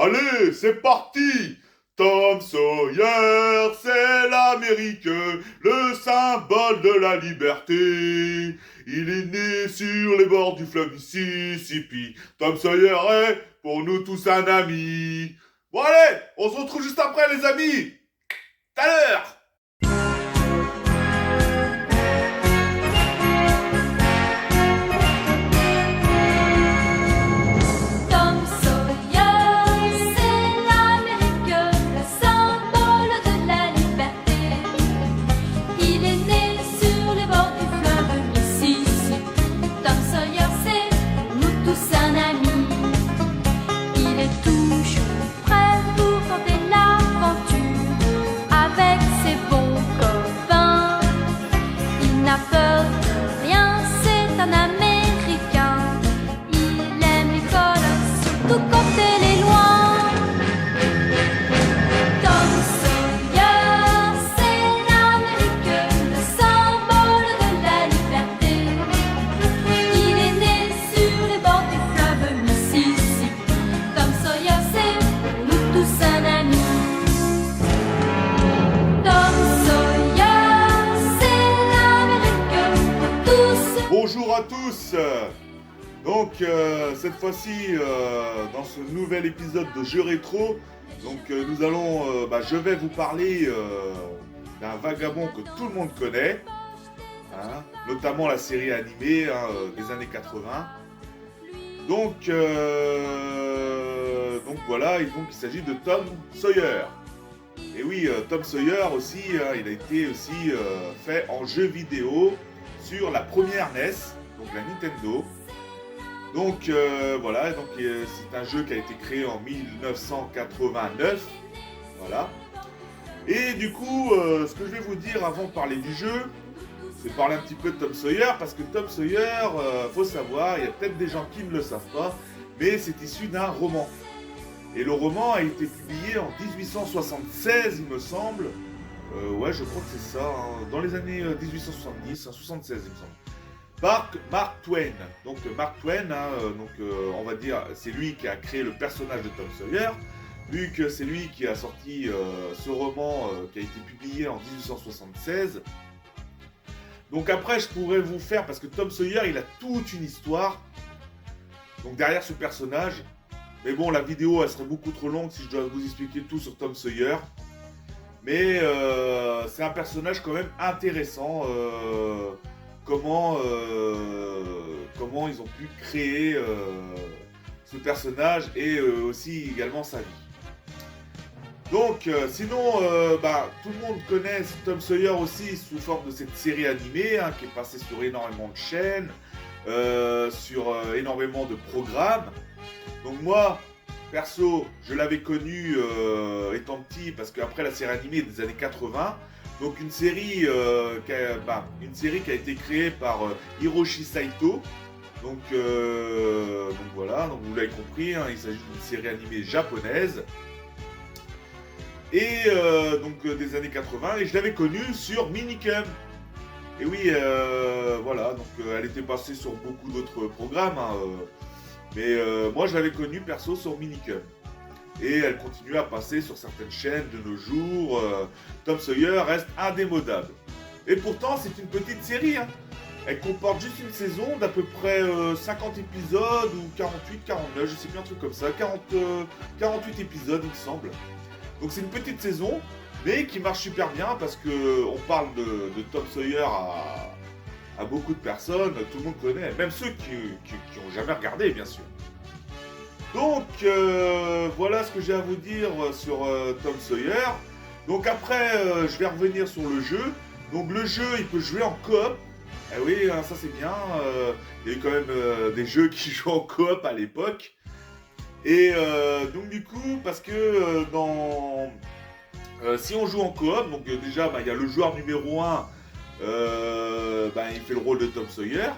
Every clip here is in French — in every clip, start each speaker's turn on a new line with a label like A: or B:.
A: Allez, c'est parti! Tom Sawyer, c'est l'Amérique, le symbole de la liberté. Il est né sur les bords du fleuve Mississippi. Tom Sawyer est pour nous tous un ami. Bon allez, on se retrouve juste après les amis. Tout à l'heure!
B: Tom Sawyer, c'est l'Amérique, le symbole de la liberté. Il est né sur les bords du fleuve Mississippi. Tom Sawyer, c'est nous tous un ami. Il est toujours prêt pour tenter l'aventure avec ses bons copains. Il n'a peur de rien, c'est un Américain. Il aime l'école, surtout quand elle est loin. Tom Sawyer, c'est l'Amérique, le symbole de la liberté. Il est né sur les bords du fleuve Mississippi. Tom Sawyer, c'est nous tous un ami. Tom Sawyer, c'est l'Amérique, tous.
A: Bonjour à tous. Donc cette fois-ci dans ce nouvel épisode de Jeux Rétro, nous allons, je vais vous parler d'un vagabond que tout le monde connaît, hein, notamment la série animée des années 80. Donc voilà, et donc il s'agit de Tom Sawyer. Et oui, Tom Sawyer aussi, il a été aussi fait en jeu vidéo sur la première NES, donc la Nintendo. Donc voilà, donc c'est un jeu qui a été créé en 1989, voilà. Et du coup, ce que je vais vous dire avant de parler du jeu, c'est parler un petit peu de Tom Sawyer, parce que Tom Sawyer, faut savoir, il y a peut-être des gens qui ne le savent pas, mais c'est issu d'un roman. Et le roman a été publié en 1876, il me semble. Ouais, je crois que c'est ça, hein, dans les années 1870, 76, il me semble. Mark Twain. Donc Mark Twain, on va dire, c'est lui qui a créé le personnage de Tom Sawyer, vu que c'est lui qui a sorti ce roman qui a été publié en 1876. Donc après, je pourrais vous faire, parce que Tom Sawyer, il a toute une histoire, donc derrière ce personnage. Mais bon, la vidéo, elle serait beaucoup trop longue si je dois vous expliquer tout sur Tom Sawyer. Mais c'est un personnage quand même intéressant. Comment ils ont pu créer ce personnage et aussi également sa vie. Donc, sinon, tout le monde connaît Tom Sawyer aussi sous forme de cette série animée qui est passée sur énormément de chaînes, sur énormément de programmes. Donc moi, perso, je l'avais connu étant petit parce qu'après la série animée des années 80, donc une série qui a été créée par Hiroshi Saito. Donc voilà, donc vous l'avez compris, il s'agit d'une série animée japonaise. Et des années 80, et je l'avais connue sur Minicum. Et oui, voilà, donc elle était passée sur beaucoup d'autres programmes, mais moi je l'avais connue perso sur Minicum. Et elle continue à passer sur certaines chaînes de nos jours. Tom Sawyer reste indémodable. Et pourtant, c'est une petite série. Elle comporte juste une saison d'à peu près 50 épisodes, ou 48, 49, je sais plus, un truc comme ça. 48 épisodes, il me semble. Donc c'est une petite saison, mais qui marche super bien, parce qu'on parle de Tom Sawyer à beaucoup de personnes. Tout le monde connaît, même ceux qui n'ont jamais regardé, bien sûr. Donc voilà ce que j'ai à vous dire sur Tom Sawyer. Donc après je vais revenir sur le jeu. Donc le jeu, il peut jouer en coop. Eh oui, ça c'est bien. Il y a eu quand même des jeux qui jouent en coop à l'époque. Et donc du coup, parce que si on joue en coop, donc déjà il y a le joueur numéro 1, il fait le rôle de Tom Sawyer.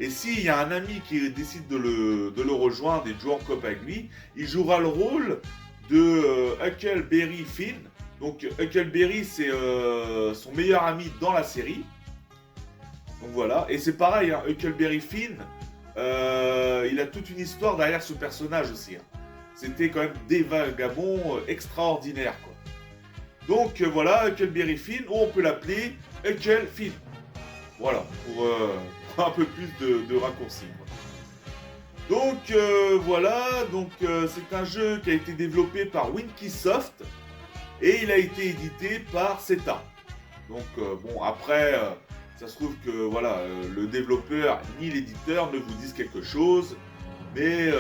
A: Et s'il y a un ami qui décide de le rejoindre et de jouer en coop avec lui, il jouera le rôle de Huckleberry Finn. Donc Huckleberry, c'est son meilleur ami dans la série. Donc voilà, et c'est pareil, Huckleberry Finn, il a toute une histoire derrière ce personnage aussi. c'était quand même des vagabonds extraordinaires, quoi. Donc voilà, Huckleberry Finn, ou on peut l'appeler Huckle Finn. Voilà, pour un peu plus de raccourcis, quoi. Donc voilà, c'est un jeu qui a été développé par Winkysoft et il a été édité par Seta. Donc bon, après, ça se trouve que voilà, le développeur ni l'éditeur ne vous disent quelque chose, mais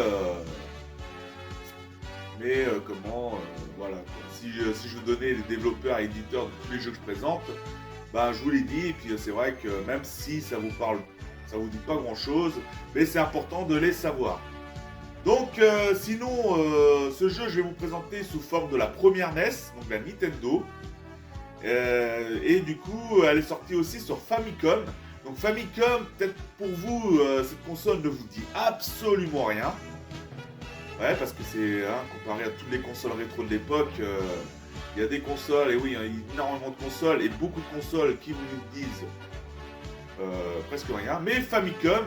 A: voilà, quoi. Si je vous donnais les développeurs et éditeurs de tous les jeux que je présente, ben, je vous l'ai dit, et puis c'est vrai que même si ça vous parle, ça vous dit pas grand chose, mais c'est important de les savoir. Donc sinon, ce jeu je vais vous présenter sous forme de la première NES, donc la Nintendo. Et du coup, elle est sortie aussi sur Famicom. Donc Famicom, peut-être pour vous, cette console ne vous dit absolument rien. Ouais, parce que c'est, comparé à toutes les consoles rétro de l'époque, il y a des consoles, et oui, il y a énormément de consoles, et beaucoup de consoles qui vous disent presque rien. Mais Famicom,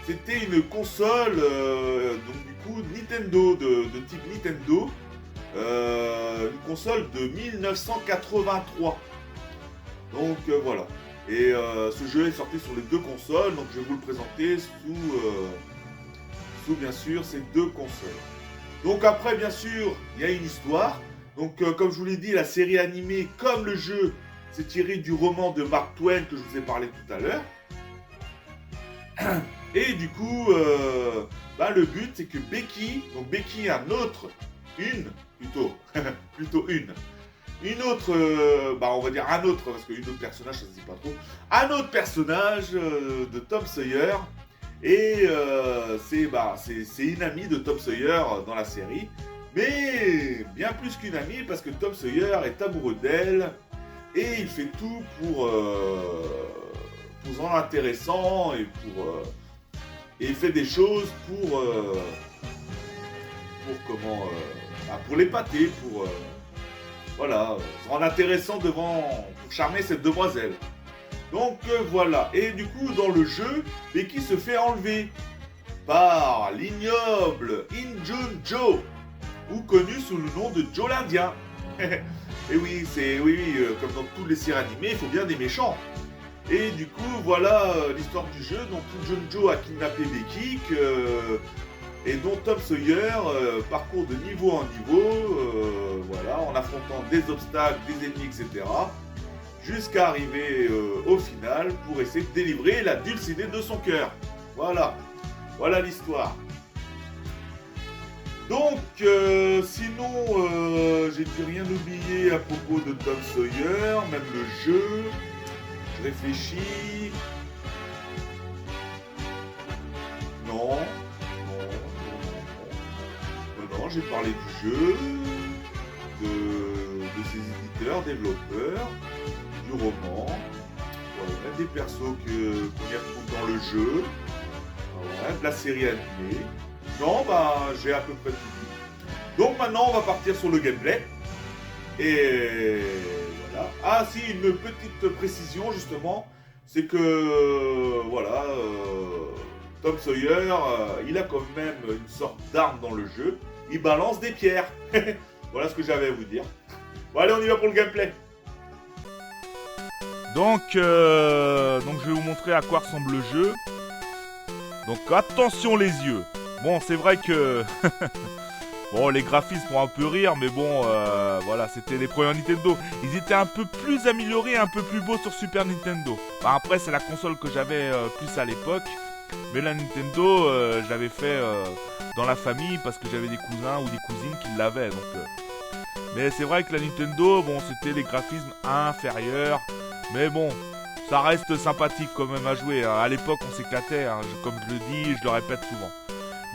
A: c'était une console, donc du coup, Nintendo, de type Nintendo, une console de 1983. Donc voilà. Et ce jeu est sorti sur les deux consoles, donc je vais vous le présenter sous bien sûr ces deux consoles. Donc après, bien sûr, il y a une histoire. Donc comme je vous l'ai dit, la série animée comme le jeu, c'est tiré du roman de Mark Twain que je vous ai parlé tout à l'heure. Et du coup, le but c'est que Becky, donc Becky, une autre, on va dire un autre, parce qu'une autre personnage ça se dit pas trop, un autre personnage de Tom Sawyer. Et c'est une amie de Tom Sawyer dans la série, mais bien plus qu'une amie parce que Tom Sawyer est amoureux d'elle et il fait tout pour en intéressant et et il fait des choses pour l'épater, en intéressant pour charmer cette demoiselle. Donc voilà, et du coup dans le jeu, Becky se fait enlever par l'ignoble Injun Joe, ou connu sous le nom de Joe l'Indien. Et oui, comme dans toutes les séries animées, il faut bien des méchants. Et du coup, voilà l'histoire du jeu. Donc Injun Joe a kidnappé Becky, et dont Tom Sawyer parcourt de niveau en niveau, en affrontant des obstacles, des ennemis, etc. Jusqu'à arriver au final pour essayer de délivrer la dulcinée de son cœur. Voilà l'histoire. Donc, sinon, j'ai rien oublié à propos de Tom Sawyer, même le jeu. Je réfléchis. Non, j'ai parlé du jeu, de ses éditeurs, développeurs, du roman, des persos qu'on y retrouve dans le jeu, de la série animée. Non, j'ai à peu près tout dit. Donc maintenant, on va partir sur le gameplay. Et voilà. Ah si, une petite précision justement, c'est que Tom Sawyer, il a quand même une sorte d'arme dans le jeu. Il balance des pierres. Voilà ce que j'avais à vous dire. Bon allez, on y va pour le gameplay.
C: Donc je vais vous montrer à quoi ressemble le jeu. Donc attention les yeux. Bon, c'est vrai que bon, les graphismes font un peu rire, mais bon, c'était les premiers Nintendo. Ils étaient un peu plus améliorés, un peu plus beaux sur Super Nintendo. Après, c'est la console que j'avais plus à l'époque, mais la Nintendo, je l'avais fait dans la famille parce que j'avais des cousins ou des cousines qui l'avaient. Mais c'est vrai que la Nintendo, bon, c'était les graphismes inférieurs. Mais bon, ça reste sympathique quand même à jouer. À l'époque, on s'éclatait, comme je le dis, je le répète souvent.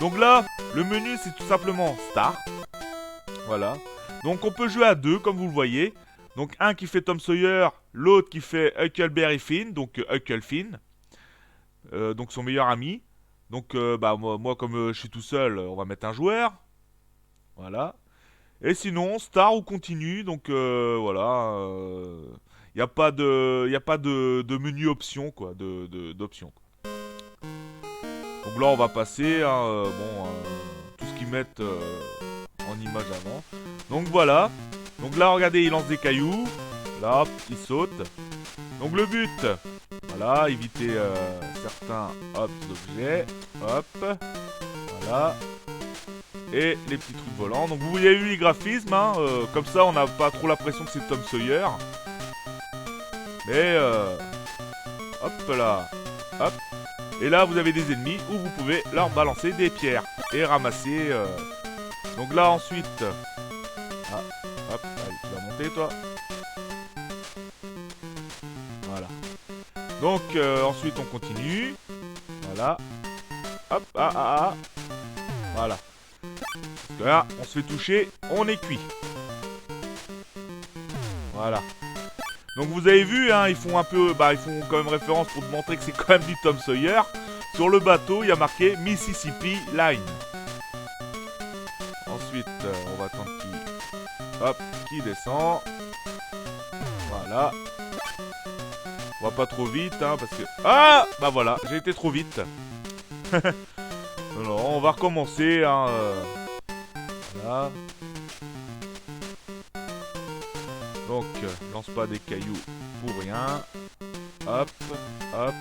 C: Donc là, le menu, c'est tout simplement Start. Voilà. Donc on peut jouer à deux, comme vous le voyez. Donc un qui fait Tom Sawyer, l'autre qui fait Huckleberry Finn, donc Huckle Finn. Donc son meilleur ami. Donc moi comme je suis tout seul, on va mettre un joueur. Voilà. Et sinon, Start ou continue, donc voilà. Il n'y a pas de menu option, quoi, d'option. Donc là, on va passer, tout ce qu'ils mettent en image avant. Donc voilà. Donc là, regardez, il lance des cailloux. Là, hop, il saute. Donc le but, voilà, éviter certains objets. Hop, voilà. Et les petits trucs volants. Donc vous avez vu les graphismes, hein, comme ça on n'a pas trop l'impression que c'est Tom Sawyer. Mais hop là, hop. Et là vous avez des ennemis où vous pouvez leur balancer des pierres et ramasser. Donc là ensuite, ah, hop, allez, tu vas monter toi. Voilà. Donc ensuite on continue. Voilà. Hop, voilà. Parce que là, on se fait toucher, on est cuit. Voilà. Donc vous avez vu, hein, ils font un peu, ils font quand même référence pour te montrer que c'est quand même du Tom Sawyer. Sur le bateau, il y a marqué Mississippi Line. Ensuite, on va attendre qu'il descend. Voilà. On va pas trop vite, hein, parce que... Ah, bah voilà, j'ai été trop vite. Alors, on va recommencer, hein. Voilà. Donc, lance pas des cailloux pour rien. Hop, hop.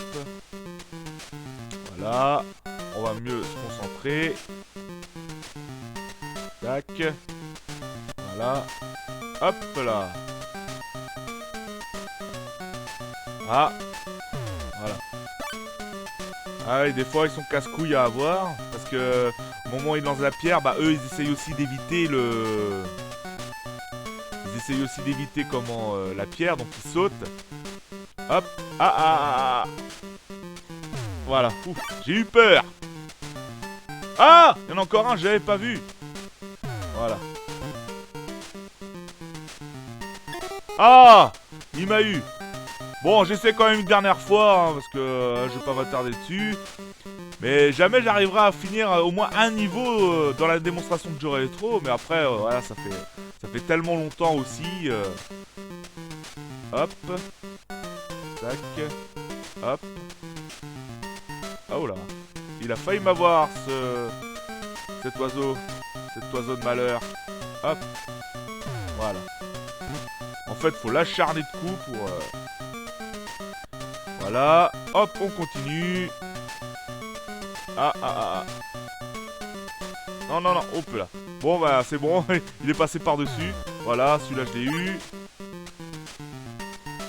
C: Voilà. On va mieux se concentrer. Tac. Voilà. Hop là. Ah. Voilà. Ah oui, des fois ils sont casse-couilles à avoir. Parce que au moment où ils lancent la pierre, eux ils essayent aussi d'éviter le... Ils essayent aussi d'éviter comment la pierre, donc ils sautent. Hop. Ah. Voilà. Ouf, j'ai eu peur. Ah, il y en a encore un, je l'avais pas vu. Voilà. Ah, il m'a eu. Bon, j'essaie quand même une dernière fois, hein, parce que je vais pas m'attarder dessus. Mais jamais j'arriverai à finir au moins un niveau dans la démonstration de Joe Retro. Mais après, voilà, ça fait tellement longtemps aussi. Hop. Tac. Hop. Oh là. Il a failli m'avoir, cet oiseau de malheur. Hop. Voilà. En fait, faut l'acharner de coups pour... Voilà. Hop, on continue. Ah. Non. Hop là. Bon, c'est bon. Il est passé par-dessus. Voilà, celui-là, je l'ai eu.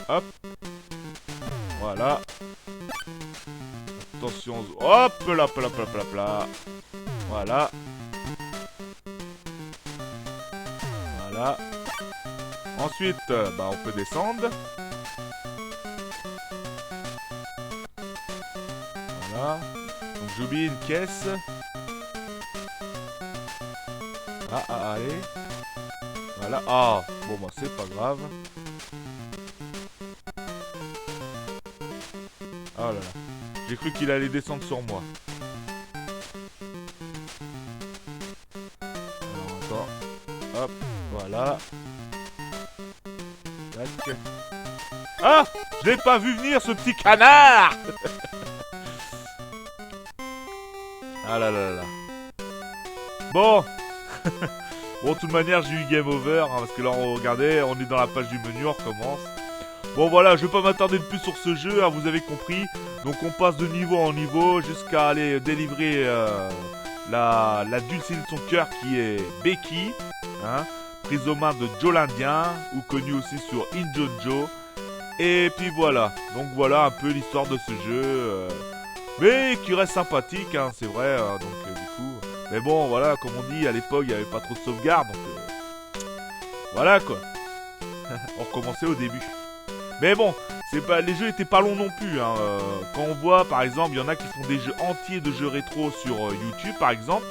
C: Hop. Voilà. Attention. Hop là. Voilà. Voilà. Ensuite, on peut descendre. Voilà. Donc j'ai oublié une caisse. Ah, allez. Voilà. Ah, bon, c'est pas grave. Oh là là. J'ai cru qu'il allait descendre sur moi. Alors, attends. Hop, voilà. Tac. Ah, je l'ai pas vu venir, ce petit canard. Ah là. Bon. Bon, de toute manière, j'ai eu game over, hein, parce que là, regardez, on est dans la page du menu, on recommence. Bon, voilà, je vais pas m'attarder de plus sur ce jeu, hein, vous avez compris. Donc, on passe de niveau en niveau jusqu'à aller délivrer la dulcinée de son cœur qui est Becky, hein, prise aux mains de Joe l'Indien, ou connue aussi sur Injun Joe. Et puis voilà, donc voilà un peu l'histoire de ce jeu, mais qui reste sympathique, hein, c'est vrai, donc du coup... Mais bon, voilà, comme on dit, à l'époque, il n'y avait pas trop de sauvegarde, donc... voilà, quoi. On recommençait au début. Mais bon, les jeux étaient pas longs non plus, hein. Quand on voit, par exemple, il y en a qui font des jeux entiers de jeux rétro sur YouTube, par exemple.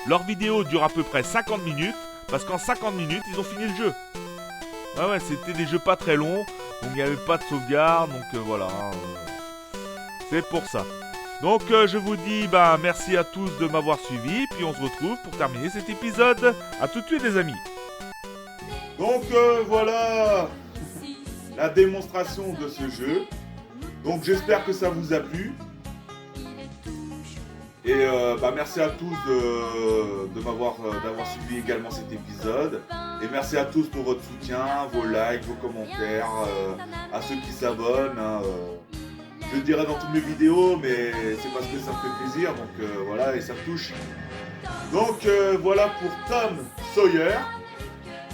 C: Leurs vidéos durent à peu près 50 minutes, parce qu'en 50 minutes, ils ont fini le jeu. Ouais, c'était des jeux pas très longs, donc il n'y avait pas de sauvegarde, donc voilà. Hein, c'est pour ça. Donc je vous dis merci à tous de m'avoir suivi, puis on se retrouve pour terminer cet épisode. A tout de suite les amis.
A: Donc voilà la démonstration de ce jeu. Donc j'espère que ça vous a plu. Et merci à tous d'avoir suivi également cet épisode. Et merci à tous pour votre soutien, vos likes, vos commentaires, à ceux qui s'abonnent. Hein, je le dirai dans toutes mes vidéos, mais c'est parce que ça me fait plaisir, donc voilà, et ça me touche. Donc voilà pour Tom Sawyer.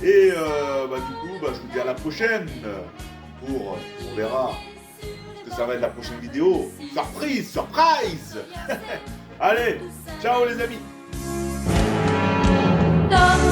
A: Et du coup, je vous dis à la prochaine. On verra ce que ça va être la prochaine vidéo. Surprise, surprise. Allez, ciao les amis.
B: Tom